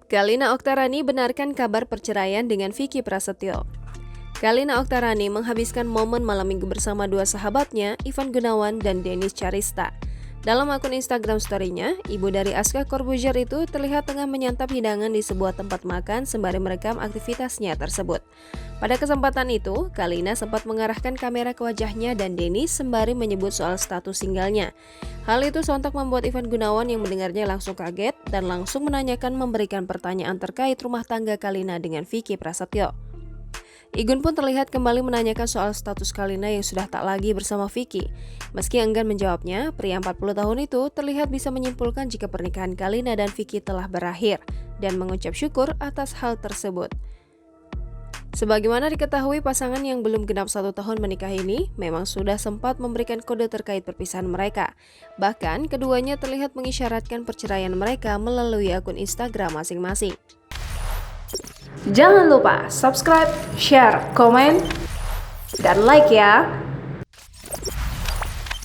Galina Oktarani benarkan kabar perceraian dengan Vicky Prasetyo. Galina Oktarani menghabiskan momen malam minggu bersama dua sahabatnya, Ivan Gunawan dan Denis Charista. Dalam akun Instagram story-nya, ibu dari Aska Corbuzier itu terlihat tengah menyantap hidangan di sebuah tempat makan sembari merekam aktivitasnya tersebut. Pada kesempatan itu, Galina sempat mengarahkan kamera ke wajahnya dan Denis sembari menyebut soal status singlenya. Hal itu sontak membuat Ivan Gunawan yang mendengarnya langsung kaget dan langsung memberikan pertanyaan terkait rumah tangga Galina dengan Vicky Prasetyo. Igun pun terlihat kembali menanyakan soal status Galina yang sudah tak lagi bersama Vicky. Meski enggan menjawabnya, pria 40 tahun itu terlihat bisa menyimpulkan jika pernikahan Galina dan Vicky telah berakhir dan mengucap syukur atas hal tersebut. Sebagaimana diketahui, pasangan yang belum genap 1 tahun menikah ini memang sudah sempat memberikan kode terkait perpisahan mereka. Bahkan, keduanya terlihat mengisyaratkan perceraian mereka melalui akun Instagram masing-masing. Jangan lupa subscribe, share, komen, dan like ya!